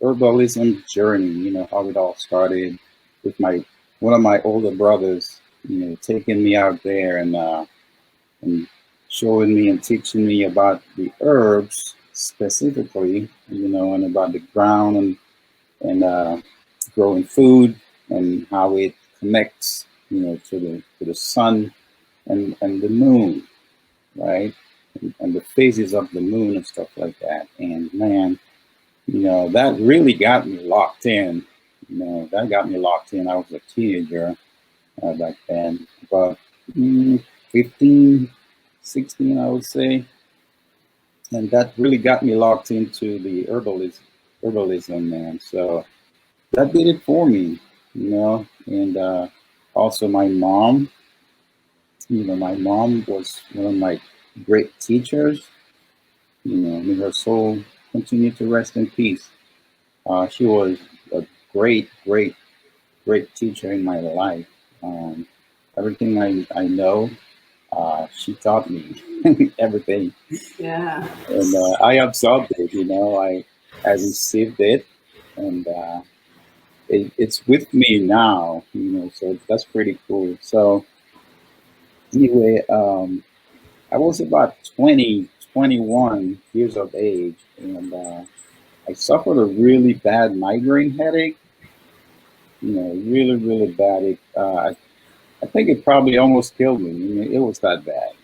herbalism journey, you know, how it all started with one of my older brothers, you know, taking me out there and showing me and teaching me about the herbs specifically, you know, and about the ground and growing food and how it connects, you know, to the sun and the moon, right? And the phases of the moon and stuff like that. And man, you know, that really got me locked in. You know, that got me locked in. I was a teenager back then, about 15, 16, I would say. And that really got me locked into the herbalism, man. So that did it for me, you know. And also my mom, you know, my mom was one of my great teachers. You know, may her soul continue to rest in peace. She was a great, great, great teacher in my life. Everything I know, she taught me everything. Yeah. And I absorbed it, you know, I received it, and it's with me now, you know, so that's pretty cool. So anyway, I was about 20, 21 years of age, and I suffered a really bad migraine headache, you know, really, really bad. I think it probably almost killed me. I mean, it was that bad.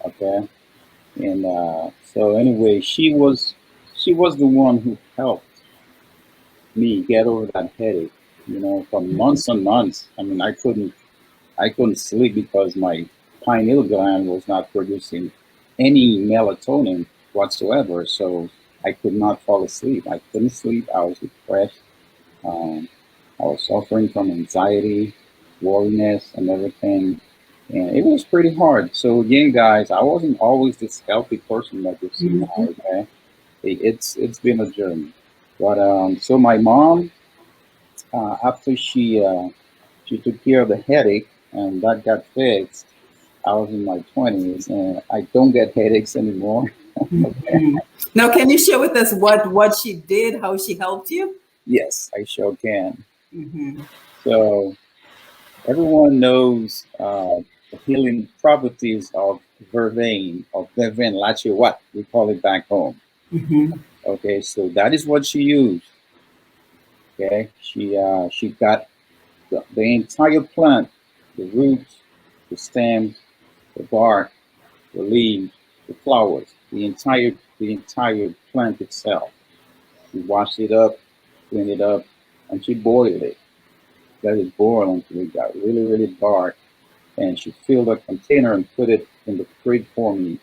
Okay. And so anyway, she was the one who helped me get over that headache, you know, for months and months. I mean, I couldn't sleep because my pineal gland was not producing any melatonin whatsoever. So I could not fall asleep. I couldn't sleep. I was depressed. Um, I was suffering from anxiety, worriness, and everything. And it was pretty hard. So again, guys, I wasn't always this healthy person that you see now. Okay, it's been a journey. But so my mom, after she took care of the headache and that got fixed, I was in my 20s and I don't get headaches anymore. Okay. Now, can you share with us what she did, how she helped you? Yes, I sure can. So everyone knows the healing properties of Vervain, what we call it back home. Okay, so that is what she used. Okay, she got the entire plant, the roots, the stems, the bark, the leaves, the flowers, the entire plant itself. She washed it up, cleaned it up, and she boiled it. Let it boil until it got really, really dark. And she filled a container and put it in the fridge for me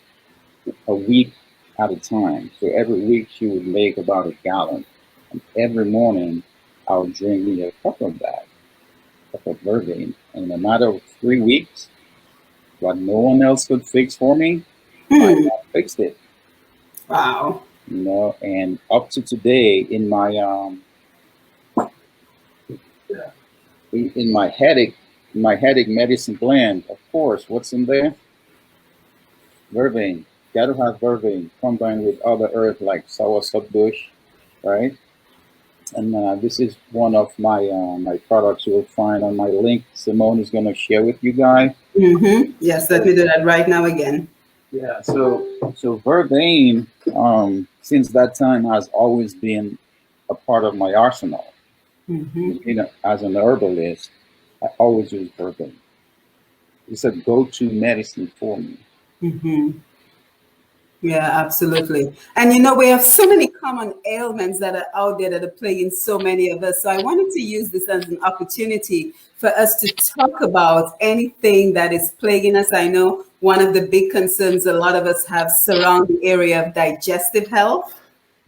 a week at a time. So every week she would make about a gallon. And every morning I would drink me a cup of that, cup of Vervain. And in a matter of 3 weeks, what no one else could fix for me, I fixed it. Wow. You know, and up to today in my headache medicine blend, of course, what's in there? Vervain. Gotta have Vervain combined with other herbs like soursop bush, right? And this is one of my products you'll find on my link. Simone is gonna share with you guys. Yes, let me do that right now again. Yeah. So Vervain, since that time, has always been a part of my arsenal. You know, as an herbalist, I always use Vervain. It's a go-to medicine for me. Yeah, absolutely. And you know, we have so many common ailments that are out there that are plaguing so many of us. So I wanted to use this as an opportunity for us to talk about anything that is plaguing us. I know one of the big concerns a lot of us have surround the area of digestive health.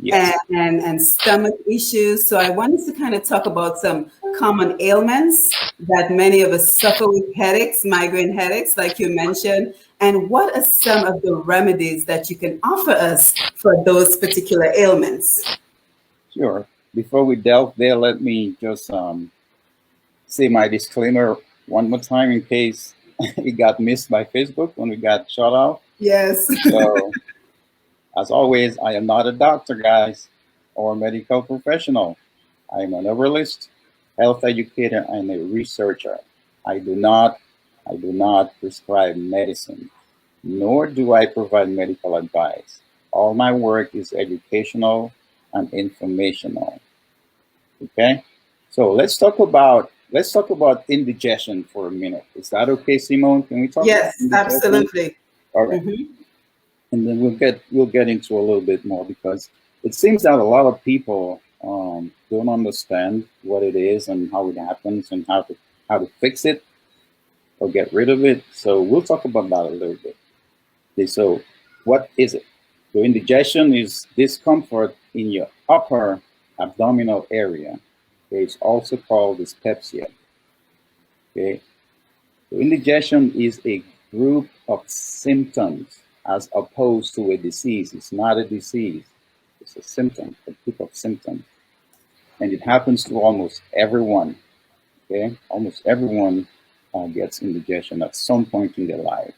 Yes. And stomach issues. So I wanted to kind of talk about some common ailments that many of us suffer with headaches, migraine headaches, like you mentioned. And what are some of the remedies that you can offer us for those particular ailments? Sure. Before we delve there, let me just say my disclaimer one more time in case it got missed by Facebook when we got shut out. Yes. So, as always, I am not a doctor, guys. or medical professional. I'm an herbalist, health educator, and a researcher. I do not, I do not prescribe medicine, nor do I provide medical advice. All my work is educational and informational. Okay, so let's talk about indigestion for a minute. Is that okay, Simone? Can we talk about Yes, indigestion? absolutely. All right, Hmm. and then we'll get into a little bit more because it seems that a lot of people don't understand what it is and how it happens and how to fix it or get rid of it. So we'll talk about that a little bit. Okay, so what is it? So indigestion is discomfort in your upper abdominal area. Okay, it's also called dyspepsia. Okay, so indigestion is a group of symptoms as opposed to a disease. It's not a disease. It's a symptom, a group of symptoms, and it happens to almost everyone. Okay, almost everyone gets indigestion at some point in their life.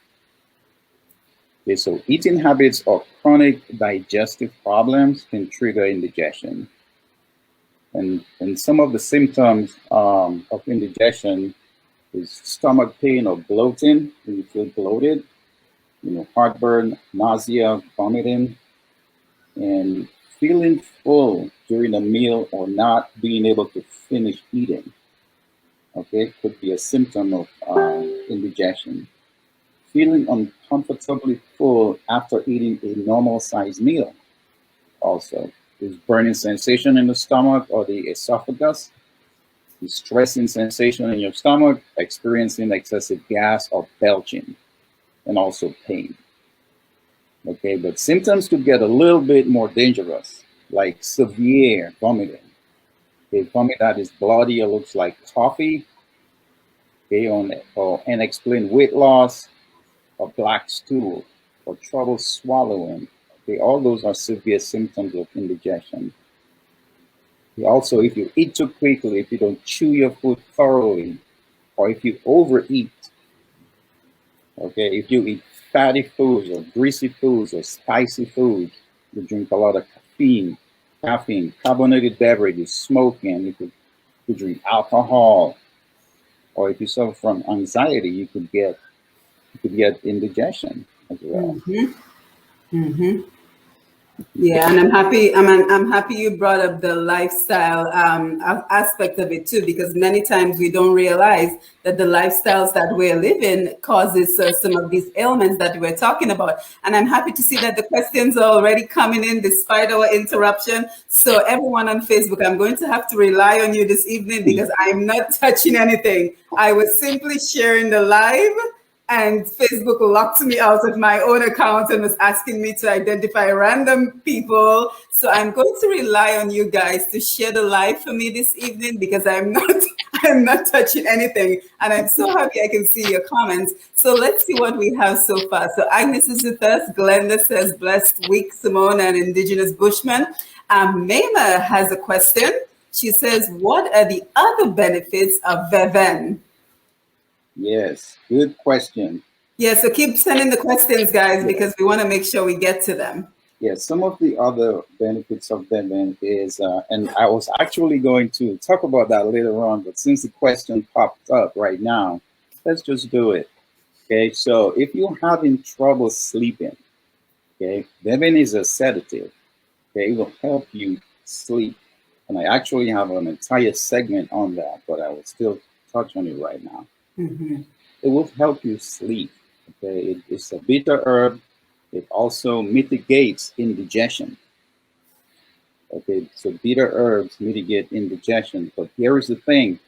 Okay, so eating habits or chronic digestive problems can trigger indigestion. And some of the symptoms of indigestion is stomach pain or bloating, when you feel bloated, heartburn, nausea, vomiting, and feeling full during a meal or not being able to finish eating. Okay, could be a symptom of indigestion. Feeling uncomfortably full after eating a normal sized meal also. Is burning sensation in the stomach or the esophagus, distressing sensation in your stomach, experiencing excessive gas or belching, and also pain. Okay, but symptoms could get a little bit more dangerous, like severe vomiting. Okay, vomit that is bloody or looks like coffee, okay, or unexplained weight loss, or black stool, or trouble swallowing. Okay, all those are severe symptoms of indigestion. Also, if you eat too quickly, if you don't chew your food thoroughly, or if you overeat, okay, if you eat fatty foods or greasy foods or spicy foods, you drink a lot of caffeine, carbonated beverages, smoking, you drink alcohol, or if you suffer from anxiety, you could get indigestion as well. Hmm. Hmm. Yeah, and I'm happy you brought up the lifestyle aspect of it too, because many times we don't realize that the lifestyles that we're living causes some of these ailments that we're talking about. And I'm happy to see that the questions are already coming in despite our interruption. So everyone on Facebook, I'm going to have to rely on you this evening because I'm not touching anything. I was simply sharing the live, and Facebook locked me out of my own account and was asking me to identify random people. So I'm going to rely on you guys to share the live for me this evening because I'm not I'm not touching anything. And I'm so happy I can see your comments. So let's see what we have so far. So Agnes is with us. Glenda says, blessed week, Simone and Indigenous Bushman. Mema has a question. She says, what are the other benefits of Vervain? Yes, good question. Yeah, so keep sending the questions, guys, because we want to make sure we get to them. Yes, some of the other benefits of Vervain is, and I was actually going to talk about that later on, but since the question popped up right now, let's just do it. Okay, so if you're having trouble sleeping, okay, Vervain is a sedative. Okay, it will help you sleep. And I actually have an entire segment on that, but I will still touch on it right now. Mm-hmm. It will help you sleep. Okay, it's a bitter herb. It also mitigates indigestion. Okay, so bitter herbs mitigate indigestion. But here is the thing: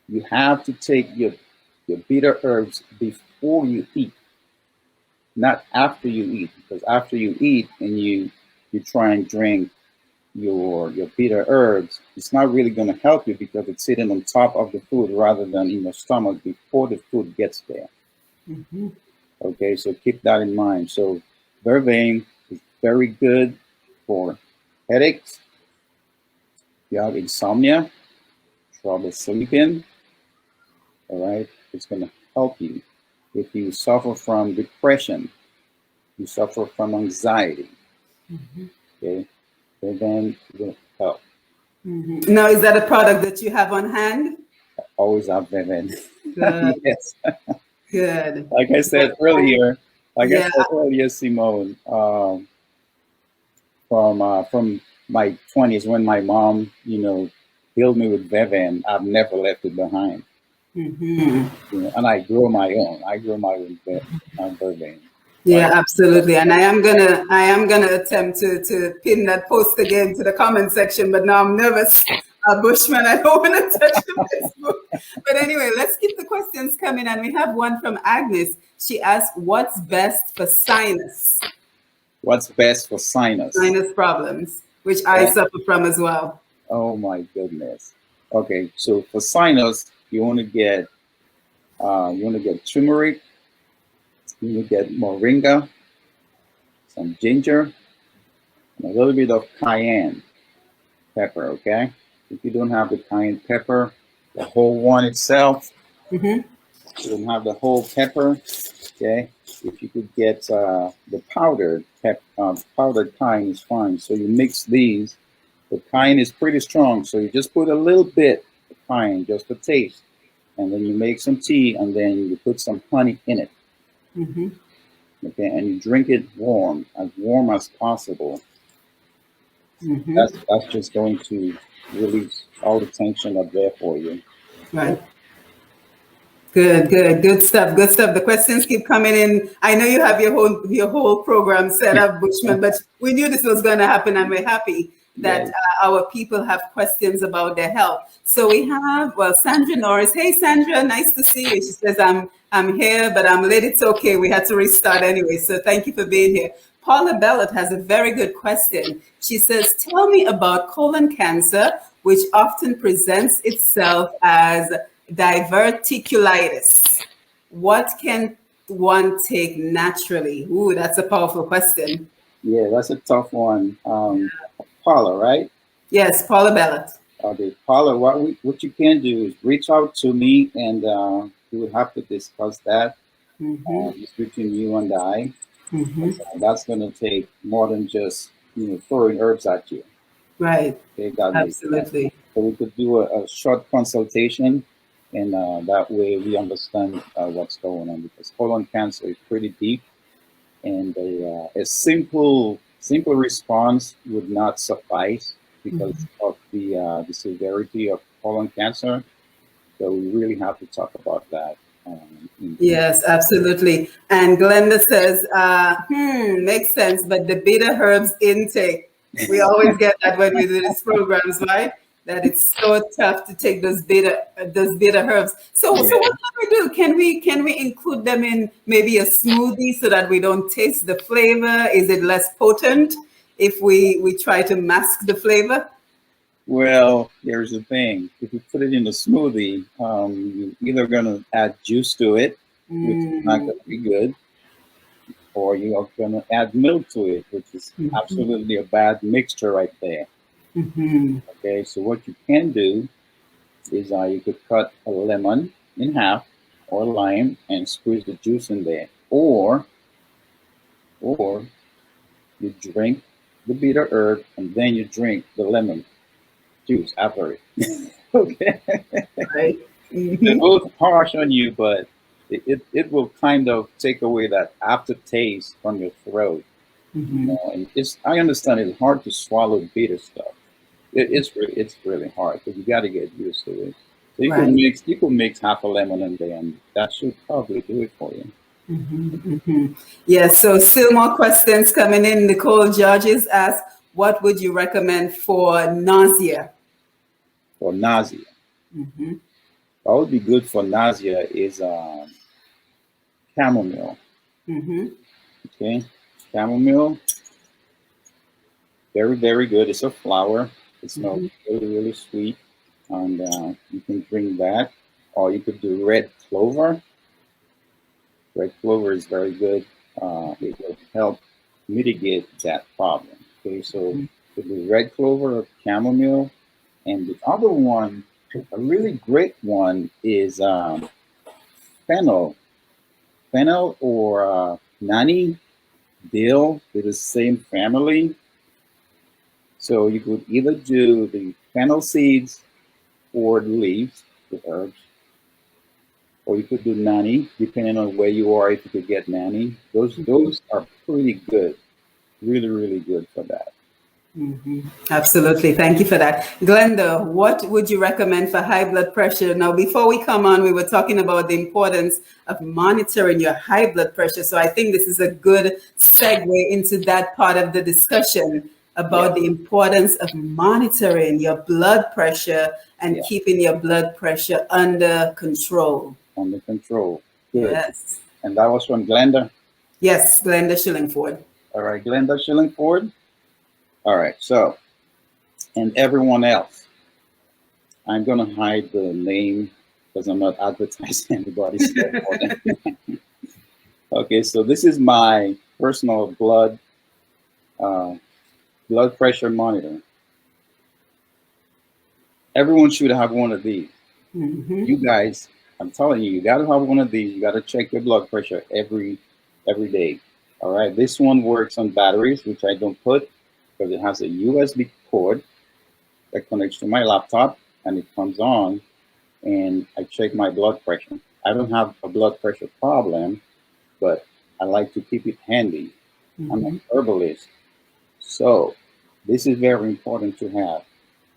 you have to take your bitter herbs before you eat, not after you eat. Because after you eat and you try and drink your bitter herbs, it's not really going to help you because it's sitting on top of the food rather than in your stomach before the food gets there. Mm-hmm. Okay, so keep that in mind. So Vervain is very good for headaches. You have insomnia, trouble sleeping. All right, it's going to help you. If you suffer from depression, you suffer from anxiety. Mm-hmm. Okay, Vervain will help. Now, is that a product that you have on hand? Always have Vervain. Good, Yes. good. Like I said earlier, Yeah, Simone, from my 20s when my mom, healed me with Vervain, I've never left it behind. And I grow my own. I grow my own Vervain. yeah, absolutely. And I am gonna attempt to pin that post again to the comment section, but now I'm nervous. Bushman, I don't want to touch the Facebook. But anyway, let's keep the questions coming. And we have one from Agnes. She asked, "What's best for sinus?" What's best for sinus? Sinus problems, which I suffer from as well. Oh my goodness. Okay, so for sinus, you want to get turmeric, you want to get moringa, some ginger, and a little bit of cayenne pepper. Okay, if you don't have the cayenne pepper, the whole one itself, you don't have the whole pepper. Okay, if you could get the powdered cayenne is fine. So you mix these. The cayenne is pretty strong, so you just put a little bit of cayenne, just a taste, and then you make some tea, and then you put some honey in it. Okay, and you drink it warm as possible. That's just going to release all the tension up there for you. Right. Good stuff. Good stuff. The questions keep coming in. I know you have your whole program set up, Bushman, but we knew this was going to happen, and we're happy that our people have questions about their health. So we have, Sandra Norris. Hey, Sandra, nice to see you. She says, I'm here, but I'm late. It's okay. We had to restart anyway. So thank you for being here. Paula Bellot has a very good question. She says, tell me about colon cancer, which often presents itself as diverticulitis. What can one take naturally? Ooh, that's a powerful question. Yeah, that's a tough one. Paula, right? Yes, Paula Bellot. Okay, Paula, what you can do is reach out to me, and we would have to discuss that. It's between you and I. That's going to take more than just throwing herbs at you. Right. Okay, Absolutely. So we could do a short consultation, and that way we understand what's going on, because colon cancer is pretty deep, and a simple response would not suffice because of the severity of colon cancer. So we really have to talk about that. Yes, absolutely. And Glenda says, makes sense, but the bitter herbs intake, we always get that when we do these programs, right? That it's so tough to take those bitter herbs. So what can we do? Can we include them in maybe a smoothie so that we don't taste the flavor? Is it less potent if we try to mask the flavor? Well, here's the thing. If you put it in a smoothie, you're either going to add juice to it, which is not going to be good, or you are going to add milk to it, which is absolutely a bad mixture right there. Okay, so what you can do is you could cut a lemon in half, or lime, and squeeze the juice in there. Or you drink the bitter herb, and then you drink the lemon juice after it. Okay. Right. They're both harsh on you, but it will kind of take away that aftertaste from your throat. And I understand it's hard to swallow bitter stuff. It's really hard, but you got to get used to it. So you can mix half a lemon in there, and that should probably do it for you. Yes. So still more questions coming in. Nicole Georges asks, what would you recommend for nausea? For nausea, what would be good for nausea is chamomile. Okay, chamomile, very, very good. It's a flower. It smells really, really sweet, and you can drink that, or you could do red clover. Red clover is very good. It will help mitigate that problem. Okay, so the red clover or chamomile, and the other one, a really great one, is fennel. Fennel or nani, dill, they're the same family. So you could either do the fennel seeds or the leaves, the herbs, or you could do nani, depending on where you are. If you could get nani, those are pretty good, really really good for that. Absolutely. Thank you for that. Glenda, what would you recommend for high blood pressure? Now, before we come on, we were talking about the importance of monitoring your high blood pressure. So I think this is a good segue into that part of the discussion about the importance of monitoring your blood pressure and keeping your blood pressure under control. Under control. Good. Yes. And that was from Glenda? Yes, Glenda Shillingford. All right, Glenda Shillingford. All right, so, and everyone else, I'm going to hide the name because I'm not advertising anybody's stuff for them. Okay, so this is my personal blood pressure monitor. Everyone should have one of these. You guys, I'm telling you, you got to have one of these. You got to check your blood pressure every day. All right, this one works on batteries, which I don't put, because it has a USB cord that connects to my laptop, and it comes on, and I check my blood pressure. I don't have a blood pressure problem, but I like to keep it handy. I'm a herbalist, so this is very important to have.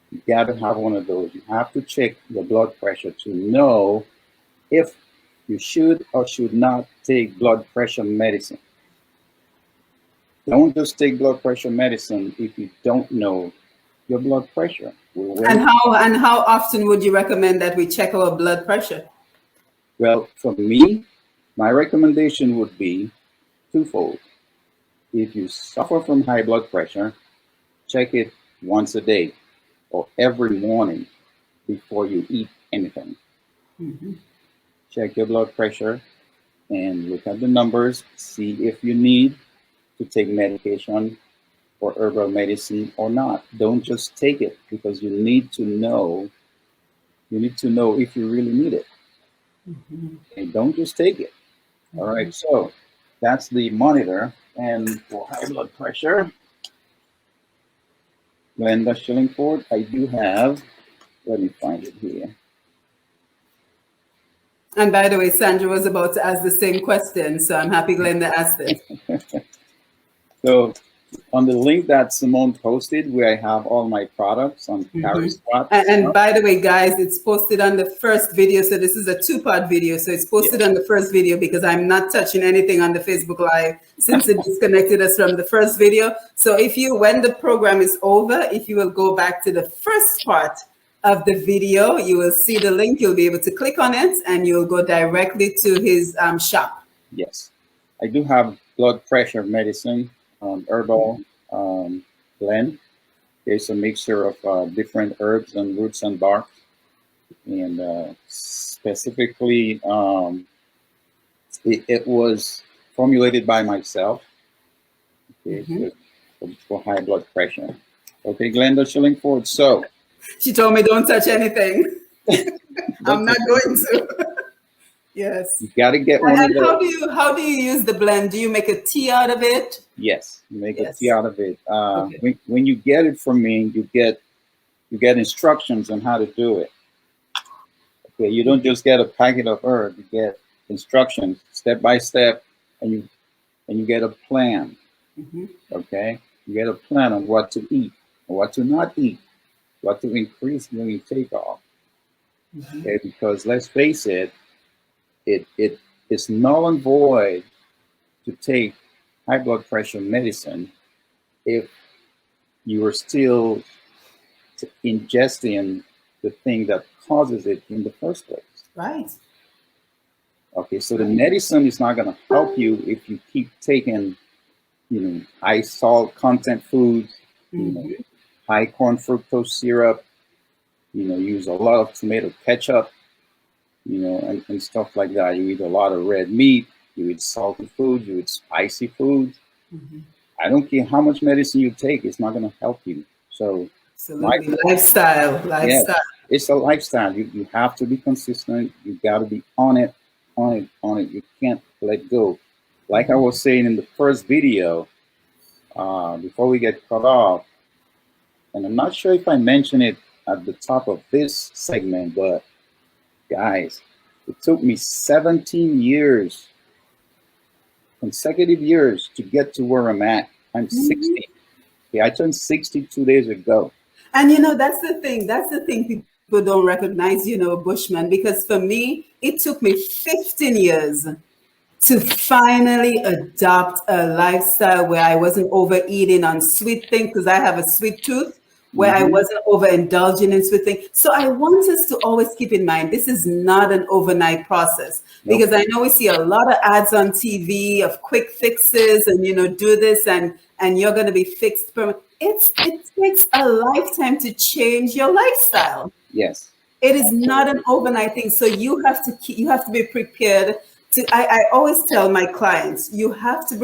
You got to have one of those. You have to check your blood pressure to know if you should or should not take blood pressure medicine. Don't just take blood pressure medicine if you don't know your blood pressure. And how often would you recommend that we check our blood pressure? Well, for me, my recommendation would be twofold. If you suffer from high blood pressure, check it once a day or every morning before you eat anything. Check your blood pressure and look at the numbers, see if you need to take medication or herbal medicine or not. Don't just take it, because you need to know if you really need it. And don't just take it. All right, so that's the monitor. And for high blood pressure, Glenda Shillingford, I do have, let me find it here. And by the way, Sandra was about to ask the same question, so I'm happy Glenda asked it. So on the link that Simone posted, where I have all my products on Carry Spot. And by the way, guys, it's posted on the first video. So this is a two-part video. So it's posted on the first video because I'm not touching anything on the Facebook Live since it disconnected us from the first video. So when the program is over, if you will go back to the first part of the video, you will see the link. You'll be able to click on it and you'll go directly to his shop. Yes, I do have blood pressure medicine, herbal blend. There's a mixture of different herbs and roots and bark, and specifically it was formulated by myself, okay, for high blood pressure. Okay, Glenda Shillingford. So she told me don't touch anything. I'm not going to. Yes. You got to get one of those. How do you use the blend? Do you make a tea out of it? Yes, you make a tea out of it. When you get it from me, you get instructions on how to do it. Okay, you don't just get a packet of herbs. You get instructions step by step, and you get a plan. Okay, you get a plan on what to eat, or what to not eat, what to increase when you take off. Okay, because let's face it, it's null and void to take high blood pressure medicine if you are still ingesting the thing that causes it in the first place. Right. Okay, so the medicine is not going to help you if you keep taking, high salt content foods, high corn fructose syrup, use a lot of tomato ketchup, and stuff like that. You eat a lot of red meat, you eat salty food, you eat spicy food. I don't care how much medicine you take, it's not going to help you. So lifestyle. Yes, it's a lifestyle. You have to be consistent. You got to be on it. You can't let go. Like I was saying in the first video, before we get cut off, and I'm not sure if I mentioned it at the top of this segment, but guys, it took me 17 years, consecutive years, to get to where I'm at. I'm 60. Okay, I turned 60 2 days ago. And that's the thing. That's the thing people don't recognize, Bushman, because for me, it took me 15 years to finally adopt a lifestyle where I wasn't overeating on sweet things because I have a sweet tooth, where I wasn't overindulging in sweet things. So I want us to always keep in mind this is not an overnight process, because I know we see a lot of ads on TV of quick fixes and do this and you're going to be fixed permanently. It takes a lifetime to change your lifestyle. Yes. It is not an overnight thing. So you have to be prepared to, I always tell my clients, you have to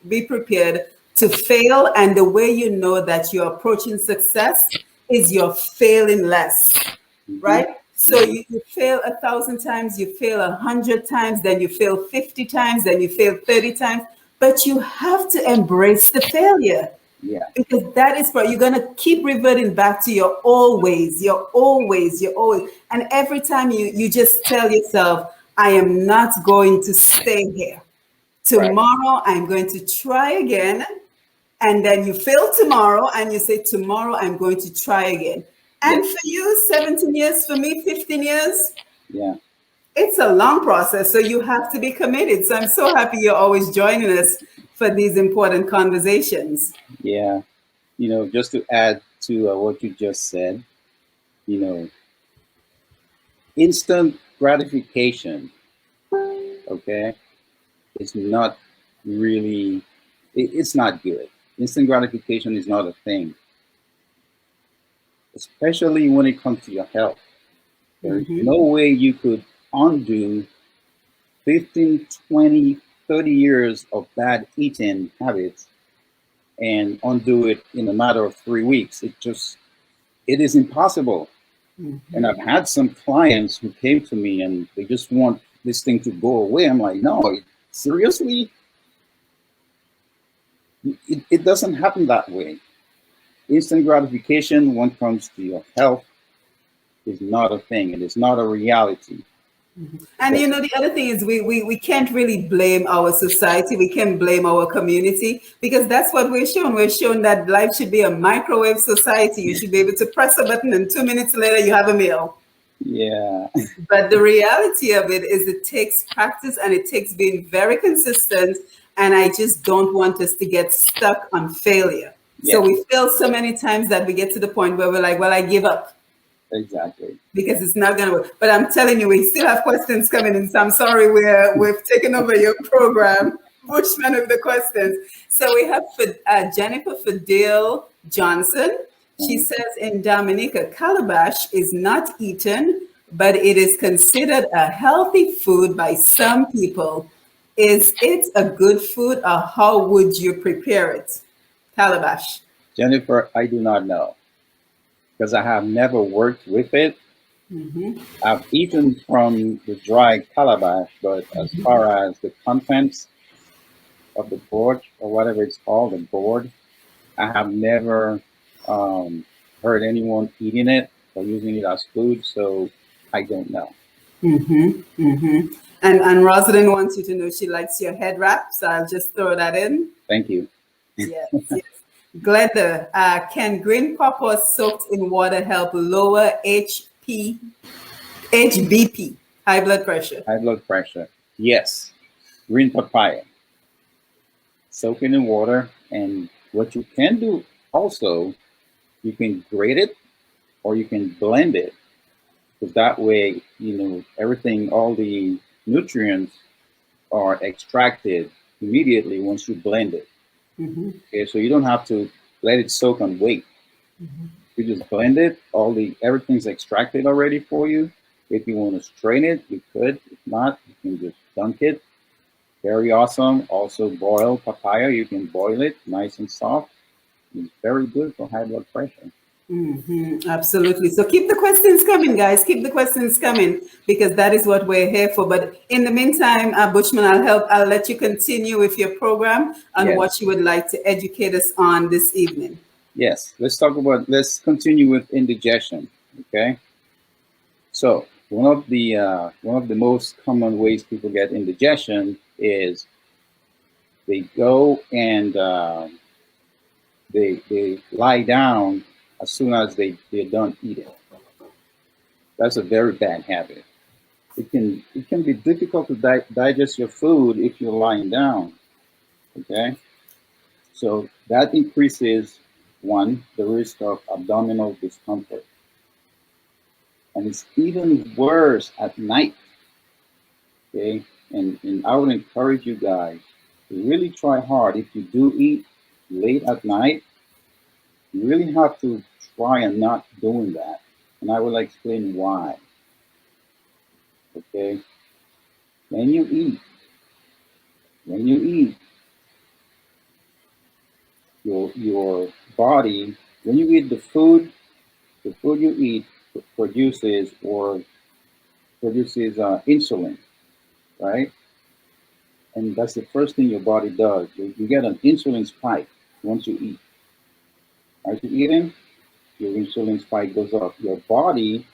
be prepared to fail. And the way you know that you're approaching success is you're failing less, right? So you fail 1,000 times, you fail 100 times, then you fail 50 times, then you fail 30 times. But you have to embrace the failure. Yeah. Because that is what you're going to keep reverting back to your always. And every time you just tell yourself, I am not going to stay here. Tomorrow, I'm going to try again. And then you fail tomorrow and you say, tomorrow, I'm going to try again. And for you, 17 years, for me, 15 years. Yeah. It's a long process. So you have to be committed. So I'm so happy you're always joining us for these important conversations. Yeah. Just to add to what you just said, instant gratification, okay, it's not really, it's not good. Instant gratification is not a thing, especially when it comes to your health. There's no way you could undo 15, 20, 30 years of bad eating habits and undo it in a matter of 3 weeks. It is impossible. And I've had some clients who came to me and they just want this thing to go away. I'm like, no, seriously? It doesn't happen that way. Instant gratification when it comes to your health is not a thing. It is not a reality. And the other thing is we can't really blame our society. We can't blame our community, because that's what we're shown. We're shown that life should be a microwave society. You should be able to press a button and 2 minutes later you have a meal. Yeah. But the reality of it is it takes practice and it takes being very consistent. And I just don't want us to get stuck on failure. Yeah. So we fail so many times that we get to the point where we're like, well, I give up. Exactly. Because it's not going to work. But I'm telling you, we still have questions coming in. So I'm sorry we've taken over your program, Bushman, with the questions. So we have Jennifer Fidel Johnson. She says in Dominica, calabash is not eaten, but it is considered a healthy food by some people. Is it a good food, or how would you prepare it? Calabash. Jennifer, I do not know, because I have never worked with it. I've eaten from the dry calabash, but as far as the contents of the gourd, or whatever it's called, the gourd, I have never heard anyone eating it or using it as food, so I don't know. And Rosalind wants you to know she likes your head wrap, so I'll just throw that in. Thank you. Yes. Glenda, can green pawpaw soaked in water help lower HBP, high blood pressure? High blood pressure, yes. Green papaya. Soak it in water, and what you can do also, you can grate it or you can blend it, because that way, everything, all the nutrients are extracted immediately once you blend it. Okay, so you don't have to let it soak and wait. You just blend it, everything's extracted already for you. If you want to strain it, you could. If not, you can just dunk it. Very awesome. Also boil papaya, you can boil it nice and soft. It's very good for high blood pressure. Absolutely. So keep the questions coming, guys. Keep the questions coming, because that is what we're here for. But in the meantime, Bushman, I'll let you continue with your program on what you would like to educate us on this evening. Yes, let's continue with indigestion. Okay. So one of the most common ways people get indigestion is they go and they lie down as soon as they're done eating. That's a very bad habit. It can be difficult to digest your food if you're lying down. Okay, so that increases one the risk of abdominal discomfort, and it's even worse at night. Okay, and I would encourage you guys to really try hard. If you do eat late at night, you really have to try and not doing that, and I will explain why. Okay, when you eat, when you eat, your body, when you eat the food you eat produces insulin, right? And that's the first thing your body does. You get an insulin spike once you eat. As you're eating, your insulin spike goes up. Your body,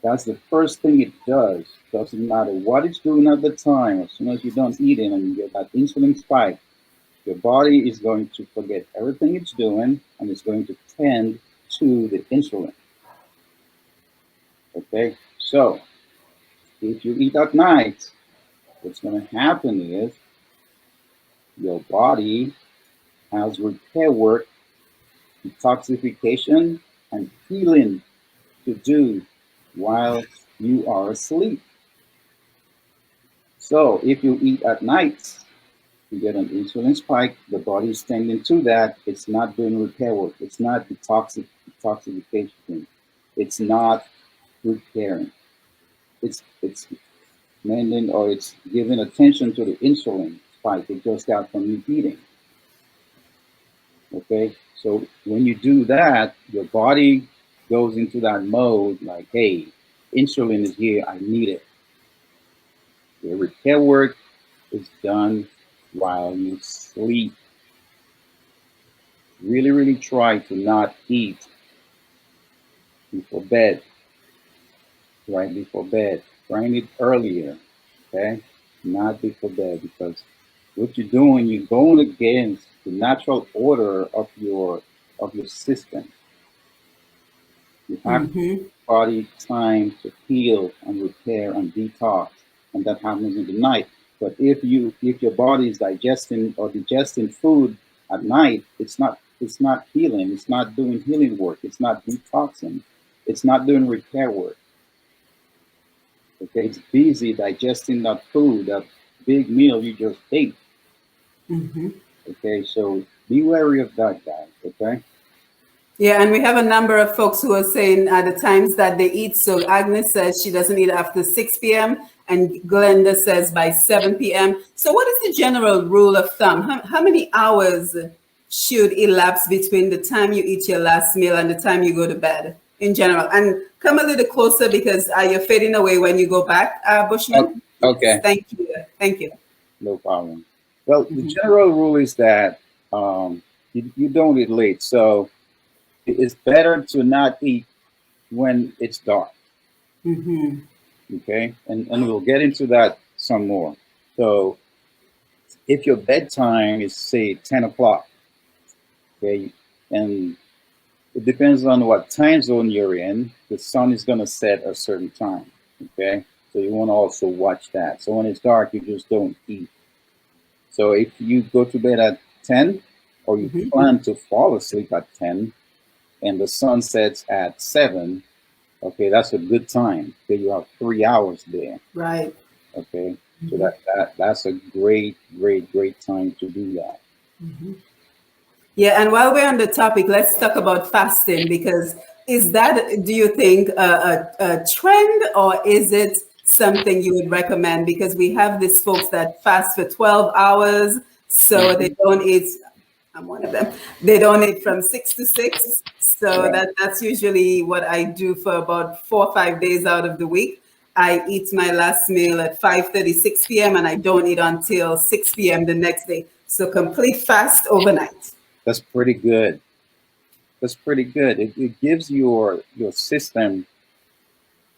that's the first thing it does. Doesn't matter what it's doing at the time. As soon as you're done eating and you get that insulin spike, your body is going to forget everything it's doing and it's going to tend to the insulin. Okay, so if you eat at night, what's going to happen is your body has repair work, detoxification, and healing to do while you are asleep. So if you eat at night, you get an insulin spike, the body is tending to that. It's not doing repair work. It's not detoxification. It's not repairing. It's mending or it's giving attention to the insulin spike it just got from you eating. Okay, so when you do that, your body goes into that mode like, hey, insulin is here, I need it. The repair work is done while you sleep. Really, really try to not eat before bed, right before bed. Try and eat earlier, okay? Not before bed, because what you're doing, you're going against the natural order of your system. You have to give Mm-hmm. your body time to heal and repair and detox, and that happens in the night. But if your body is digesting food at night, it's not healing. It's not doing healing work. It's not detoxing. It's not doing repair work. Okay, it's busy digesting that food, that big meal you just ate. Mm-hmm. Okay, so be wary of that, guys. Okay. Yeah, and we have a number of folks who are saying at the times that they eat. So Agnes says she doesn't eat after 6 p.m. and Glenda says by 7 p.m. So what is the general rule of thumb? How many hours should elapse between the time you eat your last meal and the time you go to bed in general? And come a little closer because you're fading away when you go back, Oh, Bushman. Yes, okay, thank you. Thank you. no problem. Well, the Mm-hmm. general rule is that you don't eat late, so it's better to not eat when it's dark. Mm-hmm. Okay, and we'll get into that some more. So if your bedtime is say 10 o'clock, okay, and it depends on what time zone you're in, the sun is going to set a certain time. Okay, so you want to also watch that. So when it's dark, you just don't eat. So if you go to bed at 10, or you Mm-hmm. plan to fall asleep at 10, and the sun sets at 7, okay, that's a good time. Okay, you have 3 hours there. Right. Okay, so Mm-hmm. that's a great time to do that. Mm-hmm. Yeah, and while we're on the topic, let's talk about fasting because is that, do you think, a trend or is it something you would recommend? Because we have these folks that fast for 12 hours, so they Mhm. don't eat. I'm one of them. They don't eat from 6 to 6. So Right. that's usually what I do for about 4 or 5 days out of the week. I eat my last meal at 5:30, 6 p.m. and I don't eat until 6 p.m. the next day. So complete fast overnight. That's pretty good. That's pretty good. It gives your system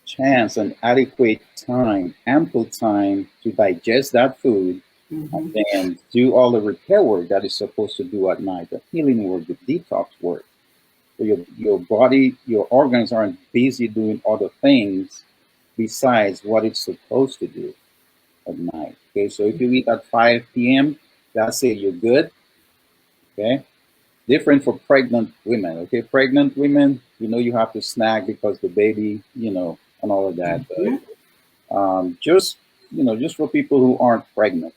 chance and adequate time, ample time to digest that food and Mm-hmm. then do all the repair work that it's supposed to do at night, the healing work, the detox work. So your body, your organs aren't busy doing other things besides what it's supposed to do at night. Okay, so if you eat at 5 p.m., that's it, you're good. Okay, different for pregnant women. Okay, pregnant women, you have to snack because the baby, and all of that. Mm-hmm. But just for people who aren't pregnant,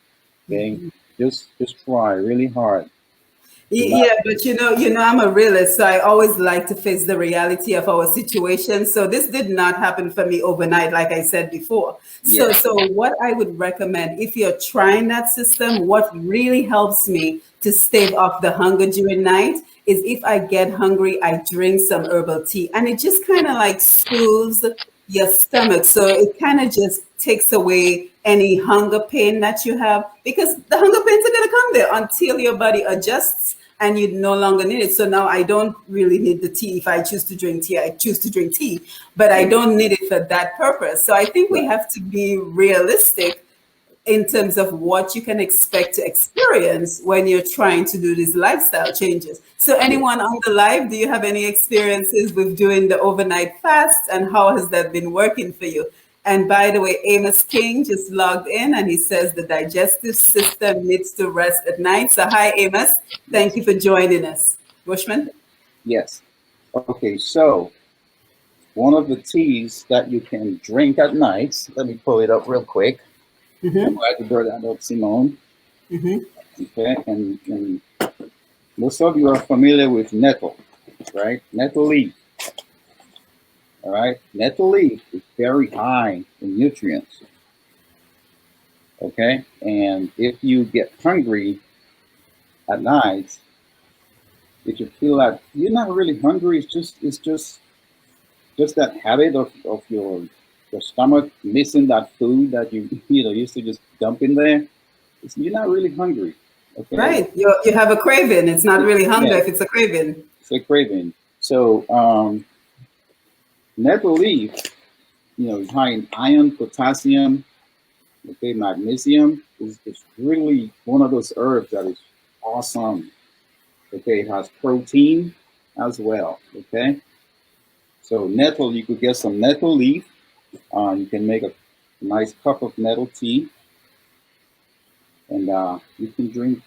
okay, Mm-hmm. just try really hard to not. Yeah, but I'm a realist, so I always like to face the reality of our situation. So this did not happen for me overnight, like I said before. So, Yeah, so what I would recommend if you're trying that system, what really helps me to stave off the hunger during night is if I get hungry, I drink some herbal tea, and it just kind of like soothes your stomach. So it kind of just takes away any hunger pain that you have, because the hunger pains are going to come there until your body adjusts and you no longer need it. So now I don't really need the tea. If I choose to drink tea, I choose to drink tea, but I don't need it for that purpose. So I think we right. have to be realistic in terms of what you can expect to experience when you're trying to do these lifestyle changes. So Yeah. anyone on the live, do you have any experiences with doing the overnight fast, and how has that been working for you? And by the way, Amos King just logged in and he says the digestive system needs to rest at night. So hi, Amos. Thank Yes. you for joining us. Bushman? Yes. Okay, so one of the teas that you can drink at night, let me pull it up real quick. I'm Mm-hmm. glad you brought that up, Simone. Mm-hmm. Okay, and most of you are familiar with nettle, right? Nettle leaf, all right? Nettle leaf is very high in nutrients, okay? And if you get hungry at night, if you feel that you're not really hungry, it's just that habit of your stomach missing that food that you used to just dump in there. You're not really hungry, okay? Right. You have a craving. It's not really hunger Yeah, if it's a craving. it's a craving. So nettle leaf, is high in iron, potassium, okay, magnesium. Is really one of those herbs that is awesome. Okay, it has protein as well. Okay, so nettle, you could get some nettle leaf. You can make a nice cup of nettle tea, and you can drink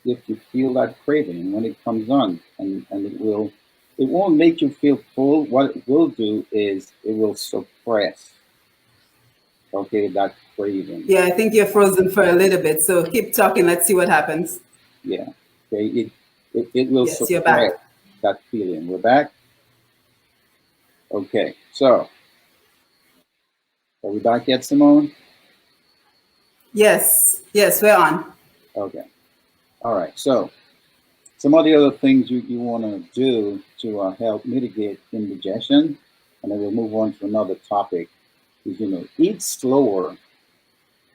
if you feel that craving when it comes on, and it won't make you feel full. What it will do is it will suppress, okay, that craving. Yeah, I think you're frozen for a little bit. So keep talking. Let's see what happens. Yeah, okay, it will Yes, you're suppress back. that feeling. We're back. Okay, so are we back yet, Simone? Yes, yes, we're on. Okay, all right. So some of the other things you want to do to help mitigate indigestion, and then we'll move on to another topic, is eat slower.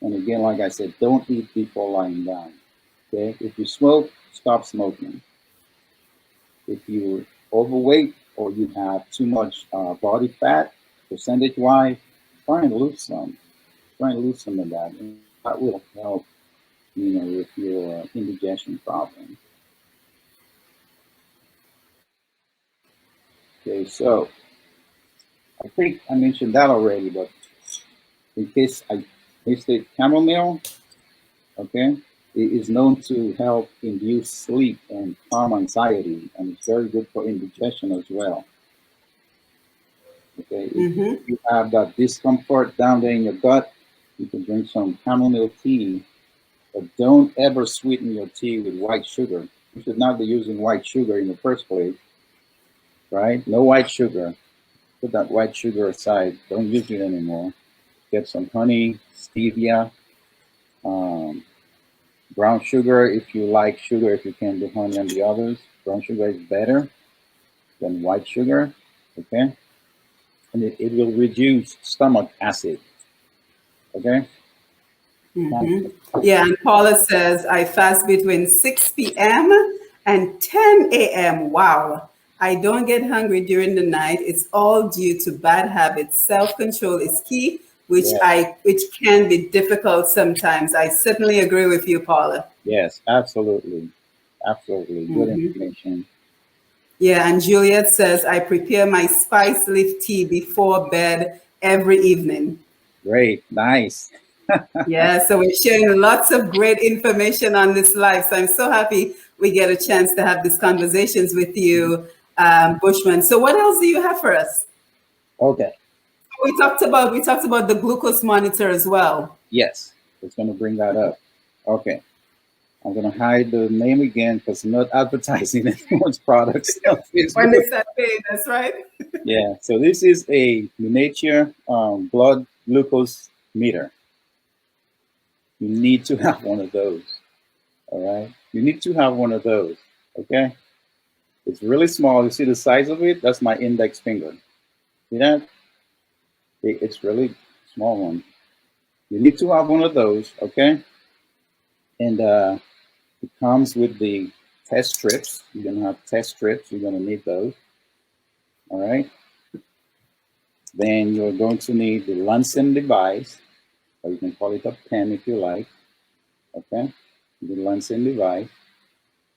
And again, like I said, don't eat before lying down. Okay, if you smoke, stop smoking. If you're overweight or you have too much body fat, percentage wise, try and lose some. Try and lose some of that. And that will help, with your indigestion problem. Okay, so I think I mentioned that already, but in case I missed it, chamomile, okay, it is known to help induce sleep and calm anxiety, and it's very good for indigestion as well. Okay, if Mm-hmm. you have that discomfort down there in your gut, you can drink some chamomile tea, but don't ever sweeten your tea with white sugar. You should not be using white sugar in the first place, right? No white sugar. Put that white sugar aside. Don't use it anymore. Get some honey, stevia, um, brown sugar if you like sugar, if you can do honey and the others. Brown sugar is better than white sugar, okay? And it will reduce stomach acid, okay? Mm-hmm. Yeah, and Paula says, I fast between 6 p.m. and 10 a.m. Wow. I don't get hungry during the night. It's all due to bad habits. Self-control is key, Yeah. which can be difficult sometimes. I certainly agree with you, Paula. Yes, absolutely. Absolutely. Good Mhm. information. Yeah, and Juliet says, I prepare my spice leaf tea before bed every evening. Great. Nice. Yeah, so we're sharing lots of great information on this live. So I'm so happy we get a chance to have these conversations with you, Bushman. So what else do you have for us? Okay. We talked about the glucose monitor as well. Yes. It's going to bring that up. Okay. I'm going to hide the name again because I'm not advertising anyone's products on When Facebook. they start paying, that's right. Yeah. So this is a miniature blood glucose meter. You need to have one of those. All right. You need to have one of those. Okay. It's really small. You see the size of it? That's my index finger. See that? It's really small one. You need to have one of those. Okay. And it comes with the test strips. You're going to have test strips. You're going to need those. All right. Then you're going to need the lancing device, or you can call it a pen if you like. Okay. The lancing device.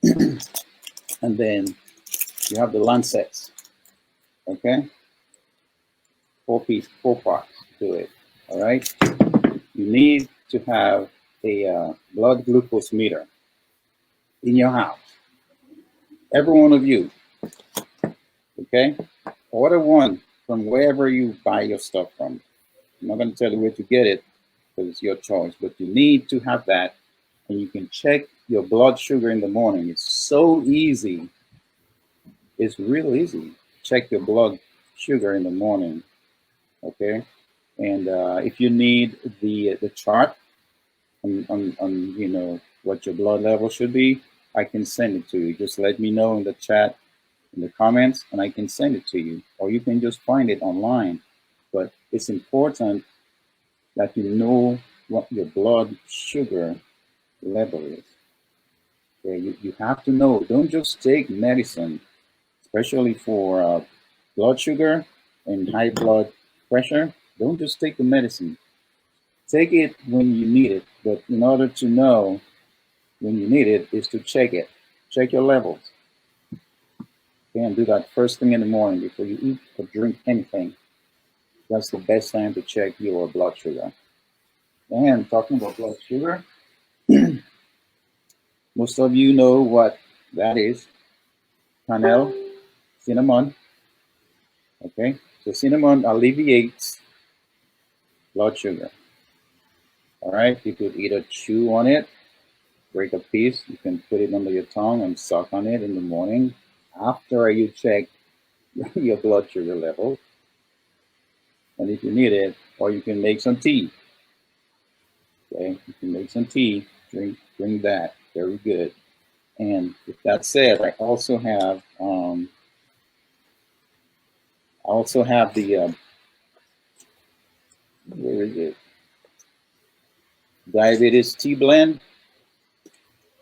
And then you have the lancets. Okay. Four parts to it. All right. You need to have a blood glucose meter in your house. Every one of you. Okay. Order one from wherever you buy your stuff from. I'm not going to tell you where to get it because it's your choice, but you need to have that, and you can check your blood sugar in the morning. It's so easy. It's real easy. Check your blood sugar in the morning. Okay. And if you need the chart on what your blood level should be, I can send it to you. Just let me know in the chat, in the comments, and I can send it to you. Or you can just find it online. But it's important that you know what your blood sugar level is. Okay? You have to know. Don't just take medicine, especially for blood sugar and high blood pressure. Don't just take the medicine. Take it when you need it. But in order to know when you need it is to check it. Check your levels. Okay, and do that first thing in the morning before you eat or drink anything. That's the best time to check your blood sugar. And talking about blood sugar, most of you know what that is. Cannelle, cinnamon. Okay, so cinnamon alleviates blood sugar. All right, you could either chew on it, break a piece, you can put it under your tongue and suck on it in the morning after you check your blood sugar level. And if you need it, or you can make some tea. Okay, you can make some tea, drink that, very good. And with that said, I also have the where is it? Diabetes tea blend.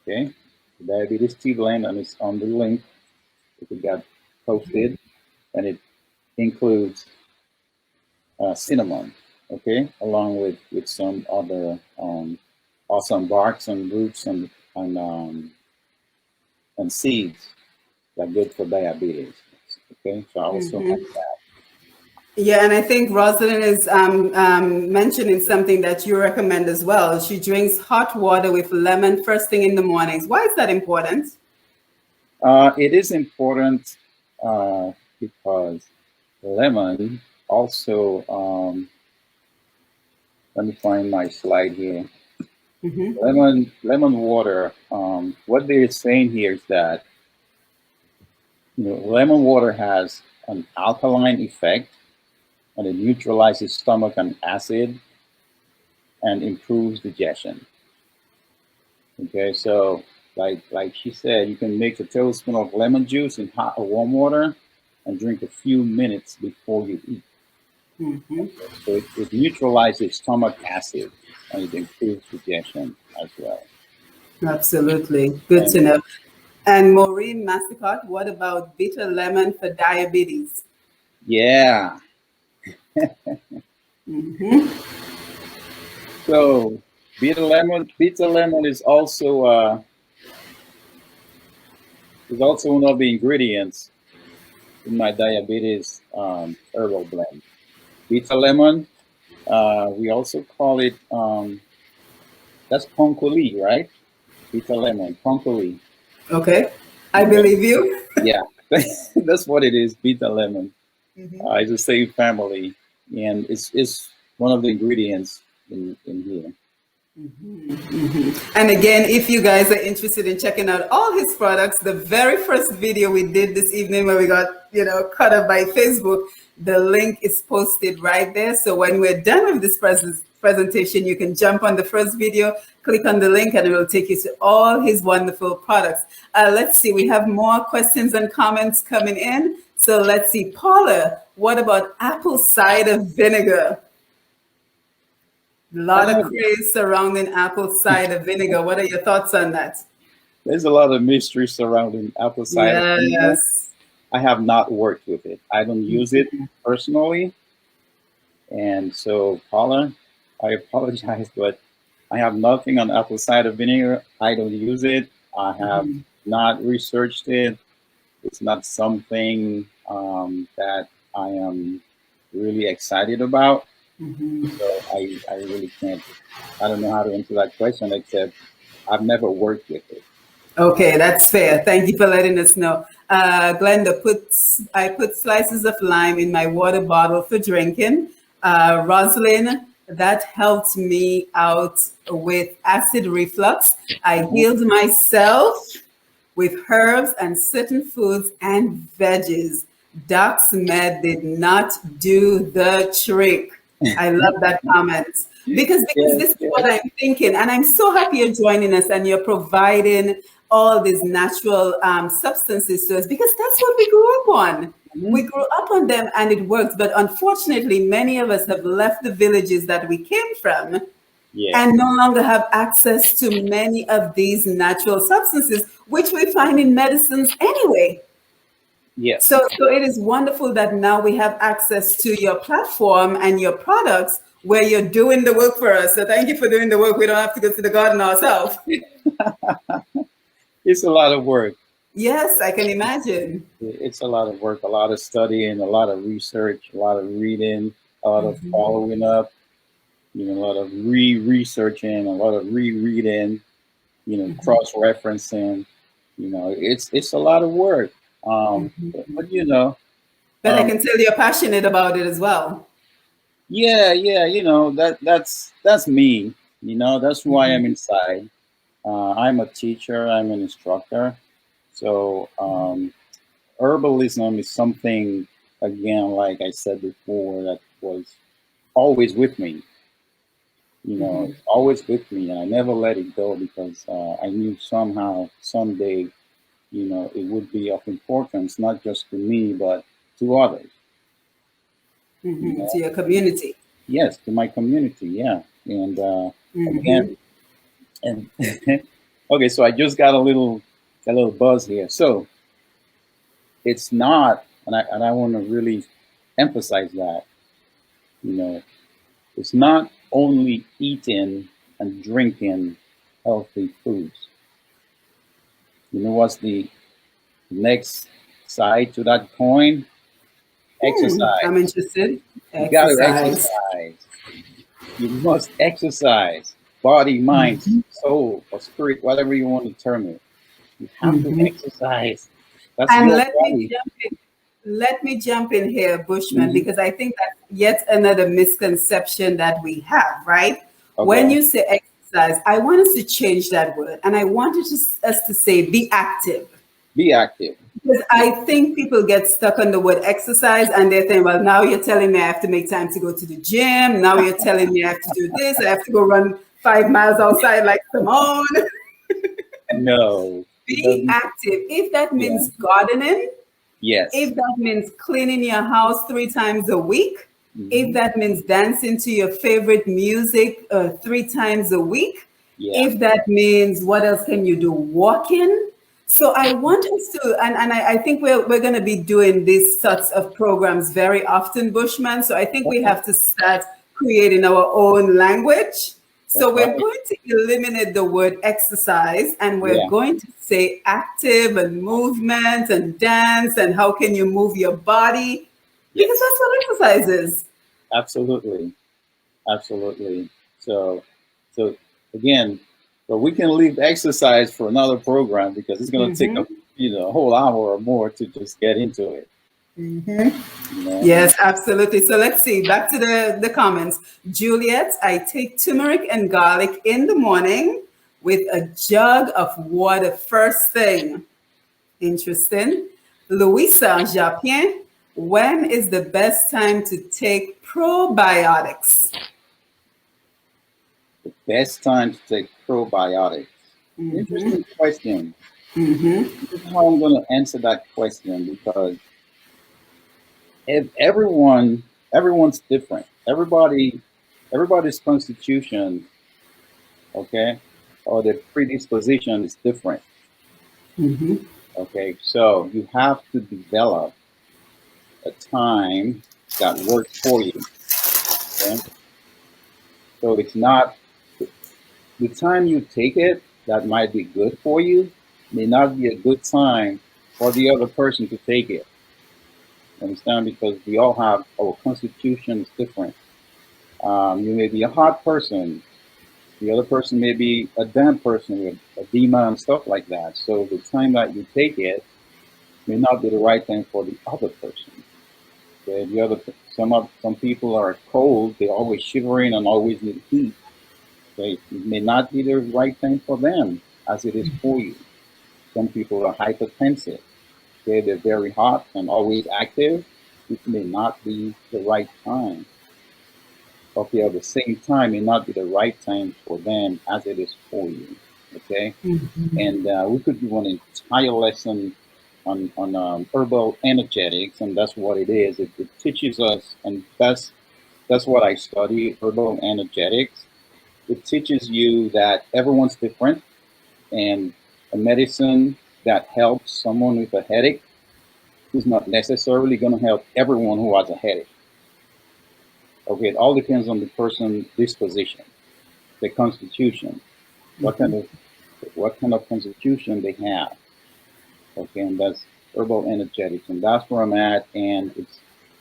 Okay, diabetes tea blend, and it's on the link that we got posted, and it includes cinnamon. Okay, along with some other awesome barks and roots and seeds that are good for diabetes. Okay, so I also have that. Yeah, and I think Rosalind is mentioning something that you recommend as well. She drinks hot water with lemon first thing in the mornings. Why is that important? It is important because lemon also, let me find my slide here. Lemon water, what they're saying here is that lemon water has an alkaline effect, and it neutralizes stomach and acid and improves digestion. Okay, so like she said, you can mix a tablespoon of lemon juice in hot or warm water and drink a few minutes before you eat. Okay, so it neutralizes stomach acid and it improves digestion as well. Absolutely. Good And to know. And Maureen Massicott, what about bitter lemon for diabetes? Yeah. So bitter lemon is also one of the ingredients in my diabetes herbal blend. Bitter lemon, we also call it that's ponkoli, right? Bitter lemon, ponkoli. Okay, I Yeah, believe you. yeah. That's what it is. Bitter lemon. It's the same family, and it's one of the ingredients in here. And again, if you guys are interested in checking out all his products, the very first video we did this evening where we got, cut up by Facebook, the link is posted right there. So when we're done with this presentation, you can jump on the first video, click on the link, and it will take you to all his wonderful products. Let's see, we have more questions and comments coming in. So let's see, Paula, what about apple cider vinegar? A lot of craze surrounding apple cider vinegar. What are your thoughts on that? There's a lot of mystery surrounding apple cider vinegar. Yes. I have not worked with it. I don't use it personally. And so, Paula, I apologize, but I have nothing on apple cider vinegar. I don't use it. I have not researched it. It's not something that I am really excited about. So I really can't. I don't know how to answer that question, except I've never worked with it. Okay, that's fair. Thank you for letting us know. Glenda, I put slices of lime in my water bottle for drinking. Rosalind, that helped me out with acid reflux. I healed myself with herbs and certain foods and veggies. Doc's Med did not do the trick. I love that comment because this is what I'm thinking, and I'm so happy you're joining us and you're providing all these natural substances to us because that's what we grew up on. We grew up on them and it works, but unfortunately, many of us have left the villages that we came from and no longer have access to many of these natural substances, which we find in medicines anyway. Yes. So it is wonderful that now we have access to your platform and your products where you're doing the work for us. So thank you for doing the work. We don't have to go to the garden ourselves. It's a lot of work. Yes, I can imagine. It's a lot of work, a lot of studying, a lot of research, a lot of reading, a lot of following up, a lot of researching, a lot of rereading, cross-referencing. It's a lot of work. But But I can tell you're passionate about it as well. Yeah, that's me. That's who I am inside. I'm a teacher. I'm an instructor. So herbalism is something, again, like I said before, that was always with me. Always with me, and I never let it go because I knew somehow, someday, it would be of importance, not just to me, but to others. To your community. Yes, to my community, yeah. And again, and okay, so I just got a little buzz here. So it's not, and I want to really emphasize that, it's not only eating and drinking healthy foods. What's the next side to that coin? Exercise. I'm interested. You got to exercise. You must exercise. Body, mind, soul, or spirit, whatever you want to term it. You have to exercise. That's and your body. Let me jump in here, Bushman, because I think that's yet another misconception that we have, right? Okay. When you say exercise, I want us to change that word. And I wanted us to say be active. Be active. Because I think people get stuck on the word exercise and they think, well, now you're telling me I have to make time to go to the gym. Now you're telling me I have to do this. I have to go run 5 miles outside like Simone. No. Be active. If that means gardening, yes. If that means cleaning your house 3 times a week, if that means dancing to your favorite music 3 times a week, if that means, what else can you do? Walking. So I want us to, and I think we're going to be doing these sorts of programs very often, Bushman. So I think we have to start creating our own language. So That's we're right. going to eliminate the word exercise, and we're Yeah, going to say active and movement and dance and how can you move your body, because yes, that's what exercise is. absolutely, absolutely. So, so again, but we can leave exercise for another program because it's going to take Hmm. a whole hour or more to just get into it. Hmm. You know, and Yes, absolutely. So let's see. Back to the comments. Juliet, I take turmeric and garlic in the morning with a jug of water first thing. Interesting. Louisa Japien, when is the best time to take probiotics? the best time to take probiotics. Hmm. Interesting question. Hmm. This is how I'm going to answer that question because if everyone's different. Everybody's constitution, okay, or their predisposition is different. Hmm. Okay, so you have to develop a time that works for you. Okay, so it's not the time you take it that might be good for you may not be a good time for the other person to take it. Understand? Because we all have our constitution is different. You may be a hot person. The other person may be a damp person with edema and stuff like that. So the time that you take it may not be the right time for the other person. Okay? Some people are cold. They're always shivering and always need heat. Okay? It may not be the right time for them as it is for you. Some people are hypertensive. Okay? They're very hot and always active. It may not be the right time. Okay, at the same time, may not be the right time for them as it is for you. Okay, and we could do an entire lesson on herbal energetics, and that's what it is. It teaches us, and that's what I study, herbal energetics. It teaches you that everyone's different, and a medicine that helps someone with a headache is not necessarily going to help everyone who has a headache. Okay, it all depends on the person's disposition, the constitution, what kind of what kind of constitution they have. Okay, and that's herbal energetics, and that's where I'm at, and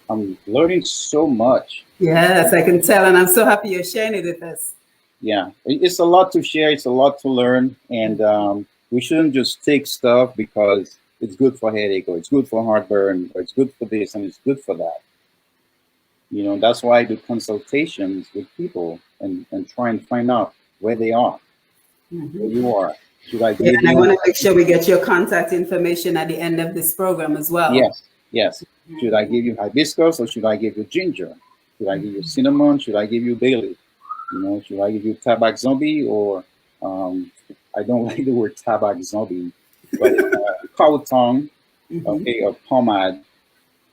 I'm learning so much. Yes, I can tell, and I'm so happy you're sharing it with us. Yeah, it's a lot to share, it's a lot to learn, and we shouldn't just take stuff because it's good for headache or it's good for heartburn or it's good for this and it's good for that. That's why I do consultations with people and try and find out where they are, where you are. Should I Yeah, give and I you? want to make sure we get your contact information at the end of this program as well. Yes, yes. Should I give you hibiscus or should I give you ginger? Should I give you cinnamon? Should I give you bay leaf? Should I give you tabac zombie or I don't like the word tabac zombie, but cow tongue, Hmm. okay, or pomade,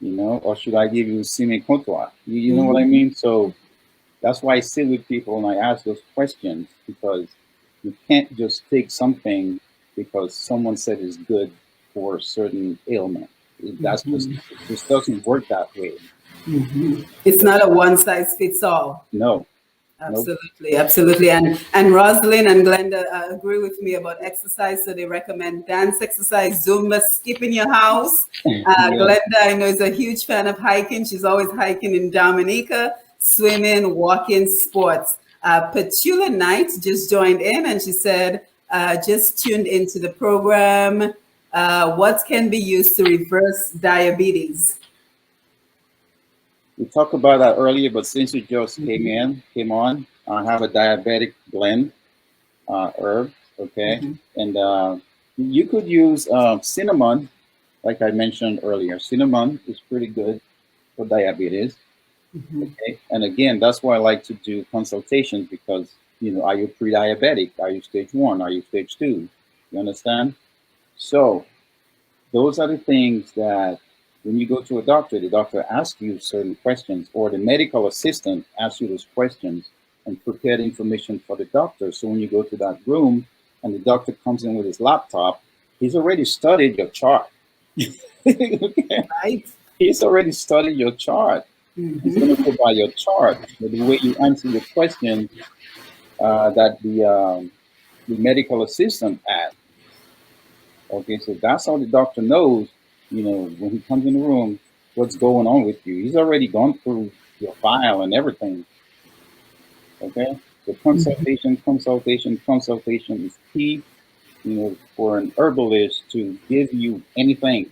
or should I give you sime comptoir? You know what I Hmm. mean? So that's why I sit with people and I ask those questions because you can't just take something because someone said it's good for a certain ailment. It just doesn't work that way. Hmm. It's not a one size fits all. No, no, Absolutely, absolutely. And Rosalind and Glenda agree with me about exercise. So they recommend dance exercise, Zumba, skip in your house. yeah, Glenda, I know, is a huge fan of hiking. She's always hiking in Dominica, swimming, walking, sports. Petula Knight just joined in and she said, just tuned into the program. What can be used to reverse diabetes? we talked about that earlier, but since you just came on, I have a diabetic blend herb, okay, Mhm. and you could use cinnamon, like I mentioned earlier. Cinnamon is pretty good for diabetes. Mhm. Okay. And again, that's why I like to do consultations because, are you pre-diabetic? Are you stage 1? Are you stage 2? You understand? So those are the things that when you go to a doctor, the doctor asks you certain questions or the medical assistant asks you those questions and prepare the information for the doctor. So when you go to that room and the doctor comes in with his laptop, He's already studied your chart. Okay? Right. He's already studied your chart. He's going to go by your chart. But the way you answer the question that the medical assistant asked. Okay, so that's how the doctor knows, when he comes in the room, what's going on with you. He's already gone through your file and everything. Okay, the consultation is key, for an herbalist to give you anything.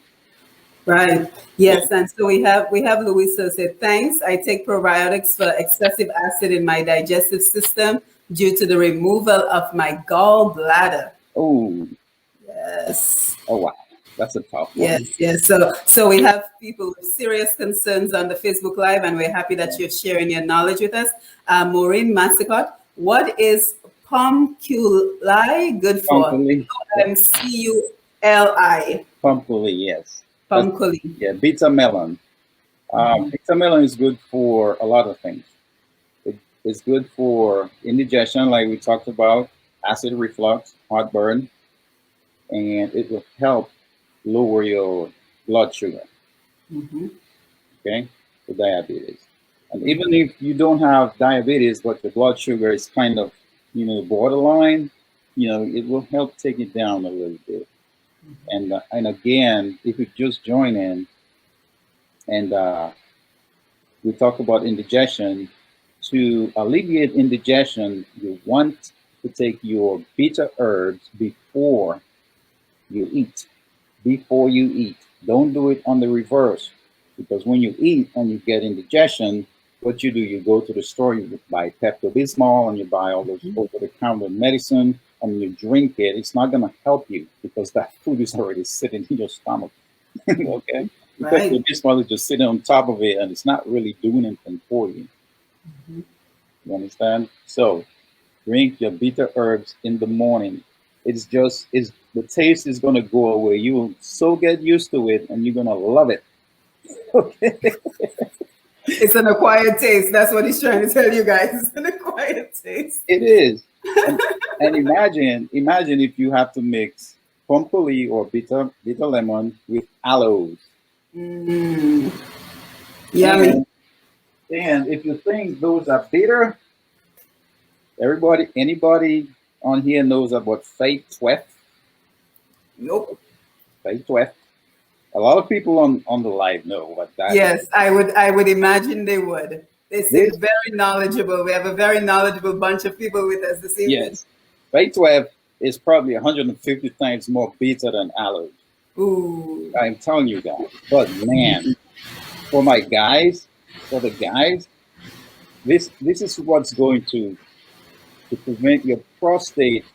Right. Yes. And so we have Louisa say, thanks. I take probiotics for excessive acid in my digestive system due to the removal of my gallbladder. Oh, Yes. oh wow, that's a tough one. Yes, yes. So we have people with serious concerns on the Facebook Live, and we're happy that you're sharing your knowledge with us. Maureen Massicott, what is pumpculi good for? Pumpkuli. Pumpculi. Pumpkuli, yes. Pumpculi. Yeah, beta melon. Beta melon is good for a lot of things. It's good for indigestion, like we talked about, acid reflux, heartburn, and it will help lower your blood sugar. Okay, for diabetes. And even if you don't have diabetes, but your blood sugar is kind of, borderline, it will help take it down a little bit. And again, if you just join in, and we talk about indigestion, to alleviate indigestion, you want to take your bitter herbs before you eat. Before you eat. Don't do it on the reverse, because when you eat and you get indigestion, what you do, you go to the store, you buy Pepto-Bismol, and you buy all those over-the-counter medicine, and you drink it. It's not going to help you because that food is already sitting in your stomach. Okay? Right. Pepto-Bismol is just sitting on top of it, and it's not really doing anything for you. You understand? So drink your bitter herbs in the morning. The taste is going to go away. You will so get used to it, and you're going to love it. Okay. It's an acquired taste. That's what he's trying to tell you guys. It's an acquired taste. It is. And imagine if you have to mix pumpkuli or bitter lemon with aloes. Yummy. And if you think those are bitter, anybody on here knows about Fate 12? Nope. Fate 12. A lot of people on the live know what that is. Yes, I would imagine they would. They seem very knowledgeable. We have a very knowledgeable bunch of people with us this evening. Yes. Fate 12 is probably 150 times more bitter than aloes. Ooh. I'm telling you guys. But man, for the guys, this is what's going to prevent your prostate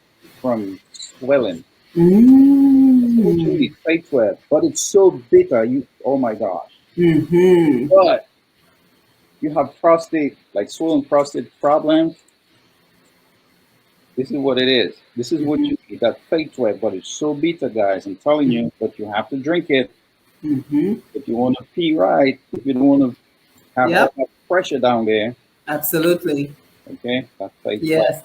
from swelling. It's Fate 12, but it's so bitter. Oh my gosh. But you have swollen prostate problems. This is what it is. This is what you eat, that Fate 12, but it's so bitter, guys. I'm telling you, but you have to drink it. If you want to pee right, if you don't want to have all that pressure down there. Absolutely. Okay, that's Fate 12. Yes.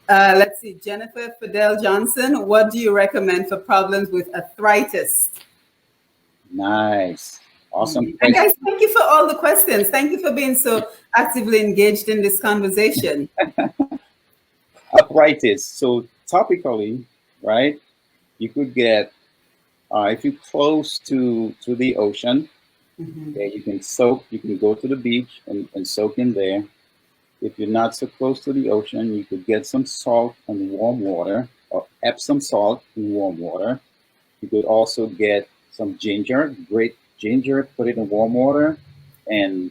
Let's see, Jennifer Fidel Johnson, what do you recommend for problems with arthritis? Nice. Awesome. And guys, thank you for all the questions. Thank you for being so actively engaged in this conversation. Arthritis. So topically, right, you could get, if you're close to the ocean, you can go to the beach and soak in there. If you're not so close to the ocean, you could get some salt and warm water, or Epsom salt in warm water. You could also get some ginger, great ginger, put it in warm water, and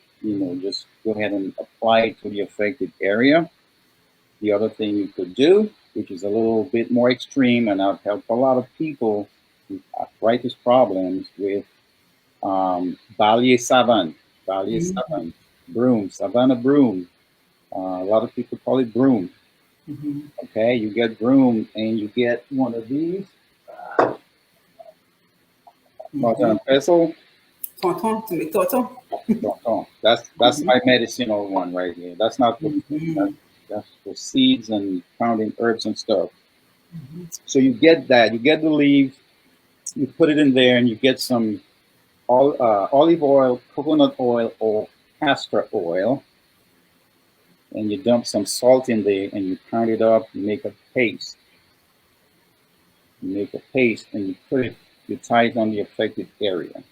just go ahead and apply it to the affected area. The other thing you could do, which is a little bit more extreme, and I've helped a lot of people with arthritis problems with Ballier Savane, broom, Savannah broom. A lot of people call it broom. Okay, you get broom, and you get one of these. Tonton pestle. Tonton. That's my medicinal one right here. That's not for that's for seeds and pounding herbs and stuff. So you get that. You get the leaves, You put it in there, and you get some olive oil, coconut oil, or castor oil, and you dump some salt in there, and you pound it up. You make a paste. You make a paste, and you put it. You tie it on the affected area.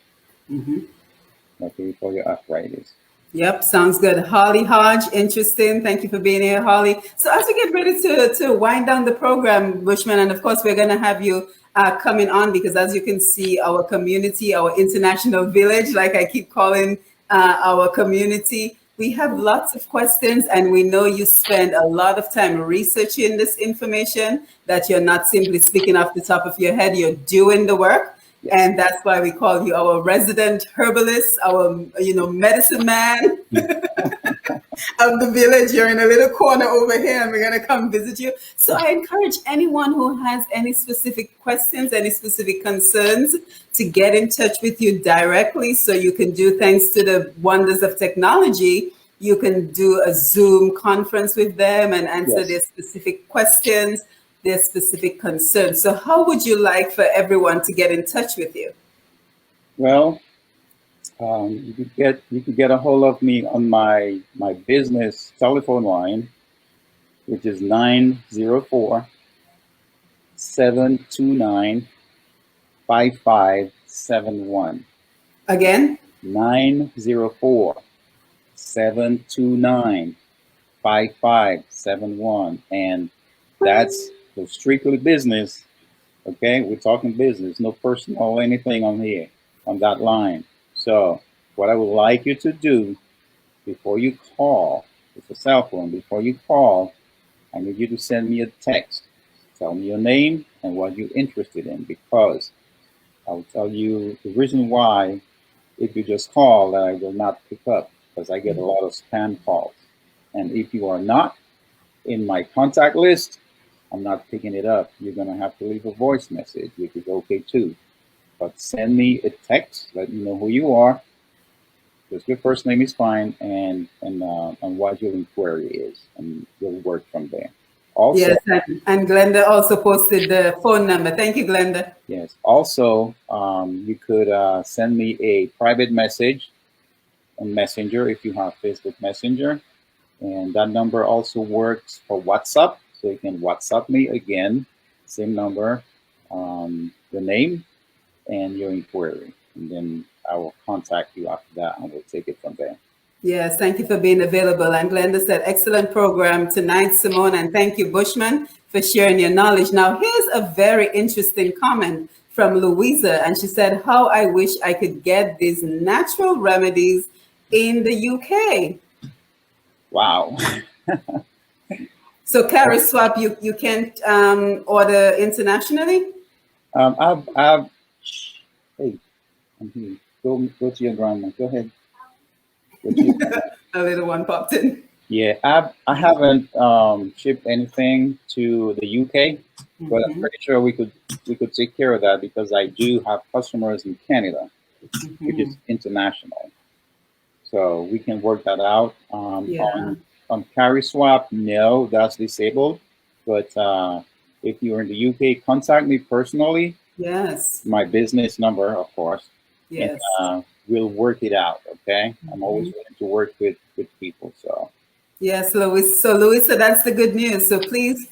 Okay, for your arthritis. Yep, sounds good. Holly Hodge, interesting. Thank you for being here, Holly. So as we get ready to wind down the program, Bushman, and of course we're going to have you coming on, because as you can see, our community, our international village, like I keep calling our community, we have lots of questions, and we know you spend a lot of time researching this information, that you're not simply speaking off the top of your head, you're doing the work. And that's why we call you our resident herbalist, our medicine man of the village. You're in a little corner over here, and we're going to come visit you. So I encourage anyone who has any specific questions, any specific concerns, to get in touch with you directly, so you can do, thanks to the wonders of technology, you can do a Zoom conference with them and answer their specific questions, their specific concerns. So how would you like for everyone to get in touch with you? Well, you could get a hold of me on my business telephone line, which is 904-729-5571. Again? 904-729-5571. And that's so strictly business. Okay, we're talking business, no personal or anything on here, on that line. So what I would like you to do before you call, it's a cell phone, before you call, I need you to send me a text. Tell me your name and what you're interested in, because I'll tell you the reason why. If you just call, that I will not pick up, because I get a lot of spam calls. And if you are not in my contact list, I'm not picking it up. You're going to have to leave a voice message, which is okay too. But send me a text, let me know who you are. Just your first name is fine, and what your inquiry is, and we'll work from there. Also, yes, and Glenda also posted the phone number. Thank you, Glenda. Yes. Also, you could send me a private message on Messenger if you have Facebook Messenger, and that number also works for WhatsApp. So you can WhatsApp me again, same number, the name and your inquiry, and then I will contact you after that, and we'll take it from there. Yes, thank you for being available. And Glenda said, excellent program tonight, Simone, and thank you, Bushman, for sharing your knowledge. Now, here's a very interesting comment from Louisa, and she said, how I wish I could get these natural remedies in the UK. Wow. So carry swap, you can't order internationally? Hey, I'm here. Go to your grandma. Go ahead. A little one popped in. Yeah, I haven't shipped anything to the UK, but I'm pretty sure we could take care of that, because I do have customers in Canada, which is international. So we can work that out. On carry swap, no, that's disabled. But if you're in the UK, contact me personally. Yes. My business number, of course. Yes. And we'll work it out. Okay. I'm always willing to work with people. So. Yes, Louis. So, Louis, so that's the good news. So please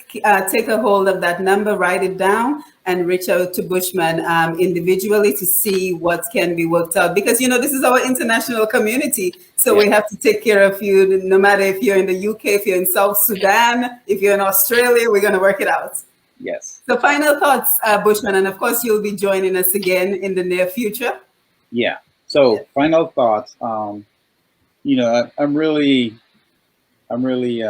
take a hold of that number, write it down, and reach out to Bushman individually to see what can be worked out. Because, this is our international community. So we have to take care of you, no matter if you're in the UK, if you're in South Sudan, if you're in Australia, we're going to work it out. Yes. So final thoughts, Bushman, and of course, you'll be joining us again in the near future. Yeah. So final thoughts. I'm really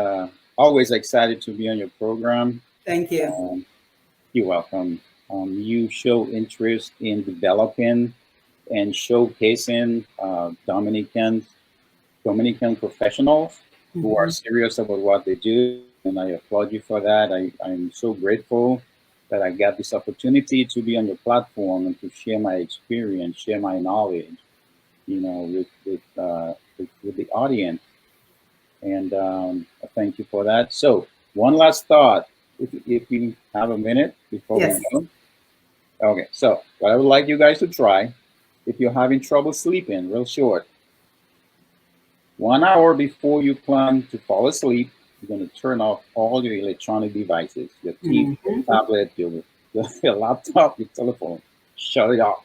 always excited to be on your program. Thank you. You're welcome. You show interest in developing and showcasing Dominican professionals who are serious about what they do, and I applaud you for that. I'm so grateful that I got this opportunity to be on your platform and to share my experience, share my knowledge, with the audience. And thank you for that. So one last thought, if you have a minute before we go. Okay, so what I would like you guys to try, if you're having trouble sleeping, real short, 1 hour before you plan to fall asleep, you're going to turn off all your electronic devices, your TV, your tablet, your laptop, your telephone. Shut it off.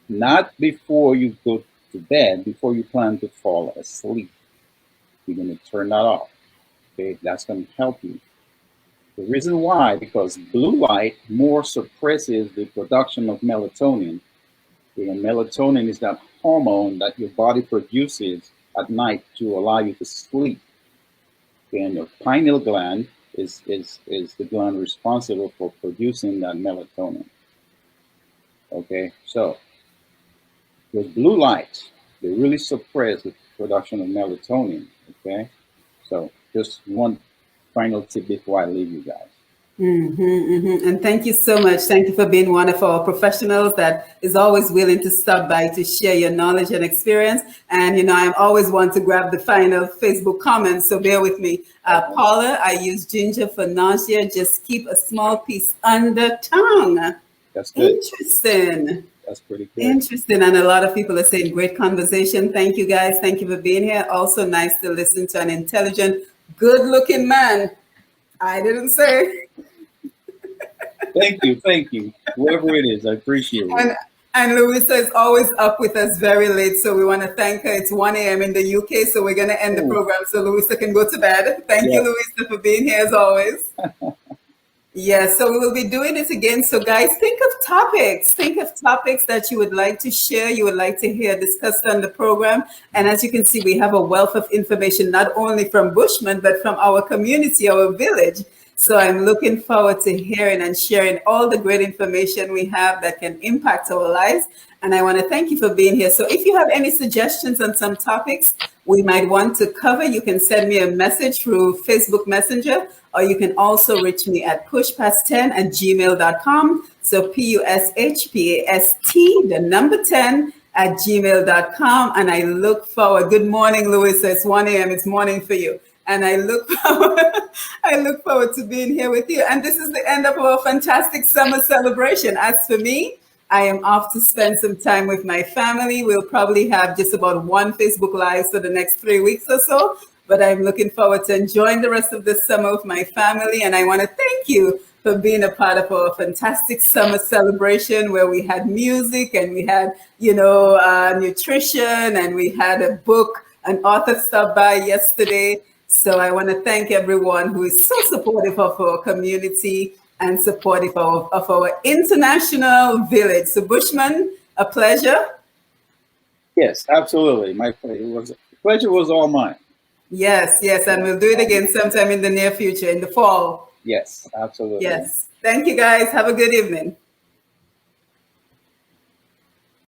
Not before you go to bed, before you plan to fall asleep. You're going to turn that off. Okay, that's going to help you. The reason why, because blue light more suppresses the production of melatonin. Melatonin is that hormone that your body produces at night to allow you to sleep. Okay, and your pineal gland is the gland responsible for producing that melatonin. Okay, so with blue light, they really suppress the production of melatonin. Okay, so just one final tip before I leave you guys. And thank you so much. Thank you for being one of our professionals that is always willing to stop by to share your knowledge and experience. And, you know, I'm always one to grab the final Facebook comments, so bear with me. Paula, I use ginger for nausea. Just keep a small piece under tongue. That's good. Interesting. That's pretty good. Interesting. And a lot of people are saying great conversation. Thank you, guys. Thank you for being here. Also nice to listen to an intelligent, good-looking man. I didn't say. Thank you. Whoever it is, I appreciate it. And Louisa is always up with us very late, so we want to thank her. It's 1 a.m. in the UK, so we're going to end the program so Louisa can go to bed. Thank you, Louisa, for being here as always. Yes, so we will be doing it again. So guys, think of topics. Think of topics that you would like to share, you would like to hear discussed on the program. And as you can see, we have a wealth of information, not only from Bushman, but from our community, our village. So I'm looking forward to hearing and sharing all the great information we have that can impact our lives. And I want to thank you for being here. So if you have any suggestions on some topics we might want to cover, you can send me a message through Facebook Messenger, or you can also reach me at pushpast10@gmail.com. So PUSHPAST, the number 10 at gmail.com. And I look forward. Good morning, Louisa. It's 1 a.m. It's morning for you. And I look forward to being here with you. And this is the end of our fantastic summer celebration. As for me, I am off to spend some time with my family. We'll probably have just about one Facebook Live for the next 3 weeks or so. But I'm looking forward to enjoying the rest of the summer with my family. And I want to thank you for being a part of our fantastic summer celebration where we had music and we had, nutrition, and we had a book. An author stopped by yesterday. So I want to thank everyone who is so supportive of our community and supportive of our international village. So Bushman, a pleasure. Yes, absolutely. My pleasure. The pleasure was all mine. Yes, and we'll do it again sometime in the near future, in the fall. Yes, absolutely. Yes. Thank you, guys. Have a good evening.